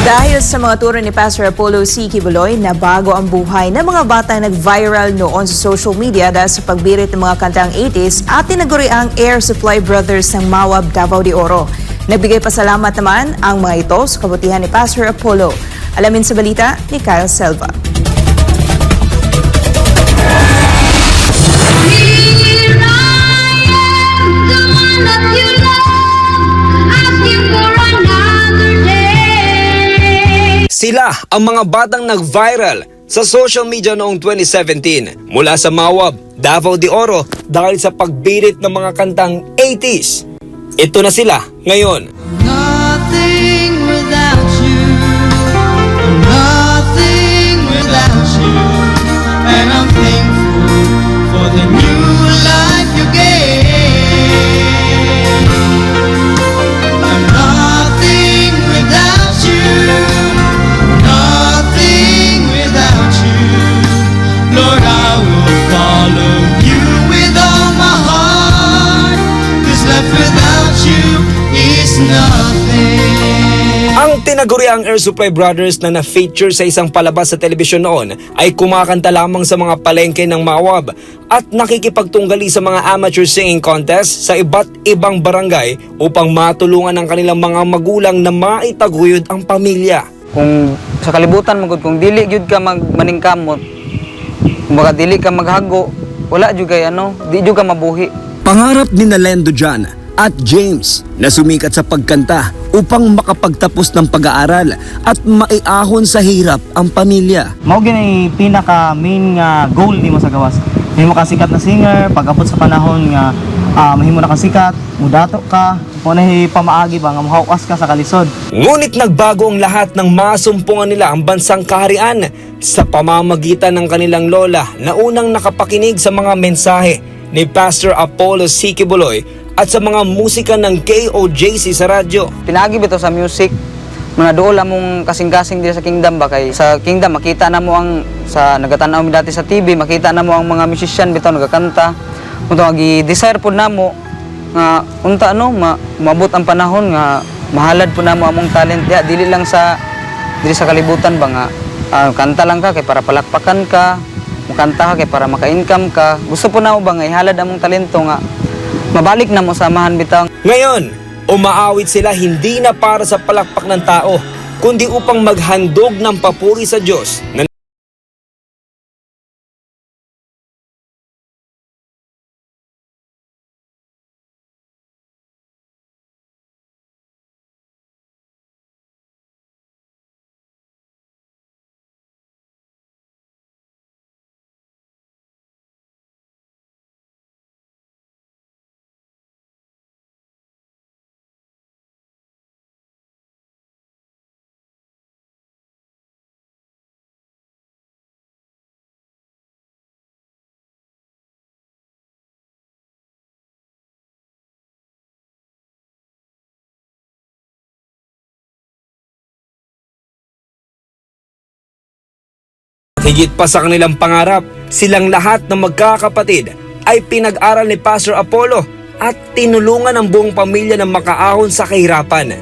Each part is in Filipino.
Dahil sa mga turo ni Pastor Apollo C. Quiboloy na bago ang buhay ng mga batang nag-viral noon sa social media dahil sa pagbirit ng mga kantang 80s at tinaguri ang Air Supply Brothers ng Mawab, Davao de Oro. Nagbigay pasalamat naman ang mga ito sa kabutihan ni Pastor Apollo. Alamin sa balita ni Kyle Selva. Sila ang mga batang nag-viral sa social media noong 2017 mula sa Mawab, Davao de Oro dahil sa pagbirit ng mga kantang 80s. Ito na sila ngayon. Nothing without you, nothing without you, and I'm thankful for the new life you gave. I'm nothing without you, nothing without you, Lord, I will follow you with all my heart, 'cause left without you is nothing. Ang tinaguriang Air Supply Brothers na na-feature sa isang palabas sa telebisyon noon ay kumakanta lamang sa mga palengke ng Mawab at nakikipagtunggali sa mga amateur singing contest sa iba't ibang barangay upang matulungan ang kanilang mga magulang na maitaguyod ang pamilya. Kung sa kalibutan magud kung dili gyud ka maningkamot, kumbaga dili ka maghago, wala jud kay di jud ka mabuhi. Pangarap ni Nalendo Jan at James na sumikat sa pagkanta upang makapagtapos ng pag-aaral at maiahon sa hirap ang pamilya. Mao gini pinaka main nga goal nimo sa gawas. Mahimo ka sikat na singer, pag-abot sa panahon nga mahimo na ka sikat, mudato ka, mo na pamaagi ba nga mahawas ka sa kalisod. Ngunit nagbago ang lahat ng masumpungan nila ang bansang kaharian sa pamamagitan ng kanilang lola na unang nakapakinig sa mga mensahe ni Pastor Apollo C. Quiboloy at sa mga musika ng KOJC sa radyo. Pinagi bitaw sa music, mga duol among kasing-kasing diri sa Kingdom ba kay sa Kingdom makita na mo ang sa nagatanaw mi dati sa TV, makita na mo ang mga musician bitaw nagakanta. Unta gi-desire pud namo nga unta maabot ang panahon nga mahalad pud namo among talent ya dili lang sa diri sa kalibutan ba nga kanta lang ka kay para palakpakan ka, mukanta ka kay para maka-income ka. Gusto po namo ba nga ihalad among talento nga mabalik na mo samahan bitaw. Ngayon, umaawit sila hindi na para sa palakpak ng tao, kundi upang maghandog ng papuri sa Diyos na higit pa sa kanilang pangarap, silang lahat ng magkakapatid ay pinag-aral ni Pastor Apollo at tinulungan ang buong pamilya na makaahon sa kahirapan.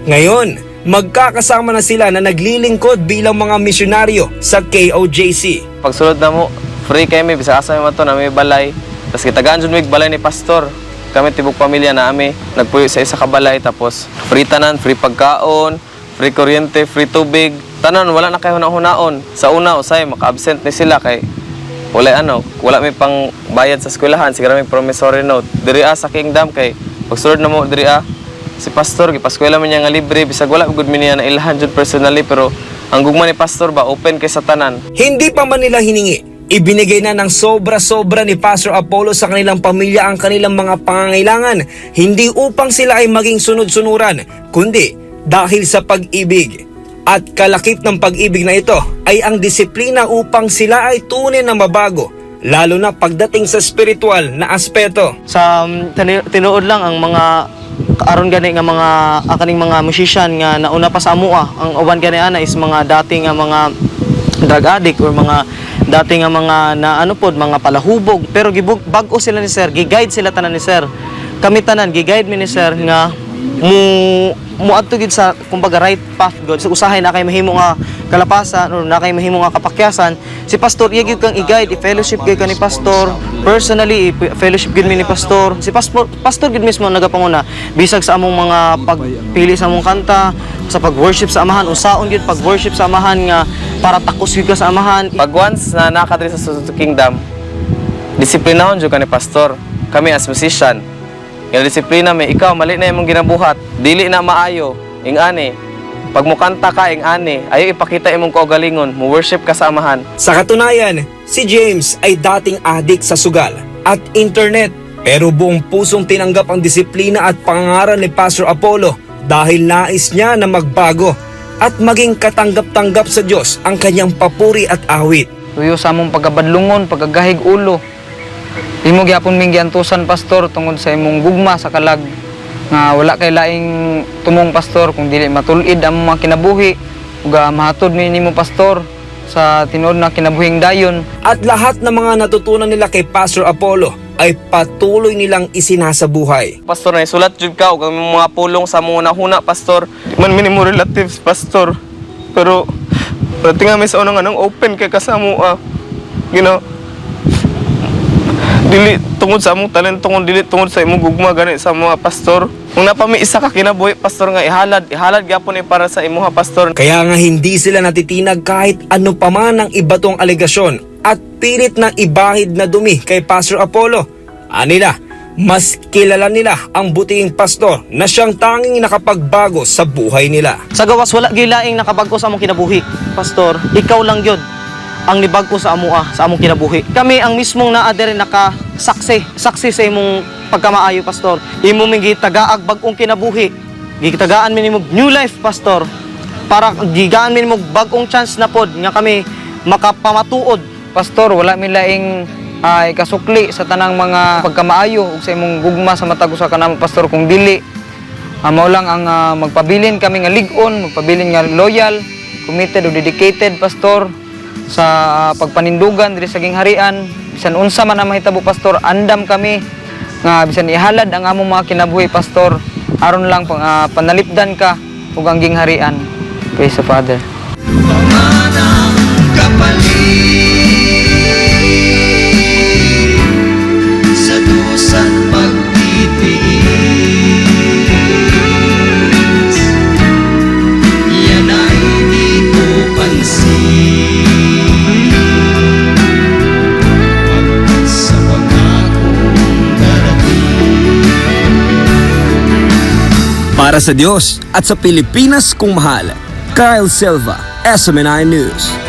Ngayon, magkakasama na sila na naglilingkod bilang mga misyonaryo sa KOJC. Pagsulod na mo, free kami, bisa asa mo ito na may balay. Tapos kitagaan dyan may balay ni Pastor. Kami tibok pamilya na kami, nagpuyo sa isa ka balay, tapos free tanan, free pagkaon, free kuryente, free tubig. Tanan, wala na kayo hunaon. Sa una, usay, maka-absent ni sila kay wala may pang bayad sa eskwelahan, siguro may promissory note. Diri sa Kingdom kay pagsulod na mo diri si Pastor gipaskwela man niya nga libre bisag wala gud mi niya na ilahan jud personally, pero ang gugma ni Pastor ba open kay sa tanan. Hindi pa man nila hiningi, ibinigay na ng sobra-sobra ni Pastor Apollo sa kanilang pamilya ang kanilang mga pangangailangan, hindi upang sila ay maging sunod-sunuran, kundi dahil sa pag-ibig. At kalakip ng pag-ibig na ito ay ang disiplina upang sila ay tunay na mabago, lalo na pagdating sa spiritual na aspeto. Sa tinuod lang ang mga aron gani nga mga akaning mga musician nga nauna pa sa amua, ang uban gani ana is mga dating nga mga drug addict or mga dating nga mga mga palahubog, pero bag-o sila ni Sir, gi-guide sila tanan ni Sir. Kami tanan gi-guide mi ni Sir nga muadto gid sa kumbaga right path god. So usahay na kay mahimo nga kalapasan or na kay mahimo nga kapakyasan, si pastor iya gyud kang i-guide, i-fellowship gyud ka ni pastor. Personally, i-fellowship gyud mi ni pastor. Si pastor gid mismo nagapanguna bisag sa among mga pagpili sa among kanta, sa pag-worship sa amahan, usaon gyud pag-worship sa amahan nga para takos gyud ka sa amahan. Pag once na nakadiri sa Suzuki Kingdom, disiplinahon jud ka ni pastor. Kami as musician, yung disiplina may ikaw mali na imong ginabuhat, dili na maayo ing ani. Pag mo kanta ka ing ani, ayo ipakita imong kaugalingon, mo worship ka sa amahan. Sa katunayan, si James ay dating adik sa sugal at internet, pero buong pusong tinanggap ang disiplina at pangangaral ni Pastor Apollo dahil nais niya na magbago at maging katanggap-tanggap sa Diyos ang kanyang papuri at awit. Tuyo sa among pagkabadlungon, pagkagahig ulo. Imo gyapon ming giantusan pastor tungod sa imong gugma sa kalag nga wala kay laing tumong pastor kung dili matulid ang mga kinabuhi ug mahatod mi nimo pastor sa tinuod na kinabuhing dayon. At lahat ng mga natutunan nila kay Pastor Apollo ay patuloy nilang isinasabuhay. Pastor na isulat jud ka og ang mga pulong sa mga nahuna pastor. Di man minimo relatives pastor. Pero pati nga may sa unang anong open kay kasamo dili tungod sa among talento kung dili tungod sa imong gugma gani sa mga pastor. Kung napami isa ka kinabuhi pastor nga ihalad gyapon para sa imuha pastor. Kaya nga hindi sila natitinag kahit ano pa man ang ibatong alegasyon at pilit ng ibahid na dumi kay Pastor Apollo. Anila, mas kilala nila ang butiing pastor na siyang tanging nakapagbago sa buhay nila. Sa gawas wala gyud laing nakabag-o sa among kinabuhi, pastor. Ikaw lang gyud ang nibag-o sa among kinabuhi. Kami ang mismong naa diri saksi sa imong pagkamaayo, pastor. Imo ming gitagaag bag-ong kinabuhi. Gitagaan mi nimo new life, pastor. Para gigaan mi nimo bag-ong chance na pod nga kami makapamatuod. Pastor, wala mi laing ikasukli sa tanang mga pagkamaayo ug sa imong gugma sa matag usa ka namo pastor kung dili mao lang ang magpabilin kami nga lig-on, magpabilin nga loyal, committed ug dedicated pastor sa pagpanindugan diri sa gingharian. Bisan unsa man ang mahitabo pastor, andam kami nga bisan ihalad ang among mga kinabuhi pastor aron lang panalipdan ka ug ang gingharian. Praise the Father. Pamanang kapalit sa dusa't pagtitiis, yan ay di ko pansin. Pagkat sa pangakong darating, Para sa Diyos at sa Pilipinas kung mahal, Kyle Silva, SMNI News.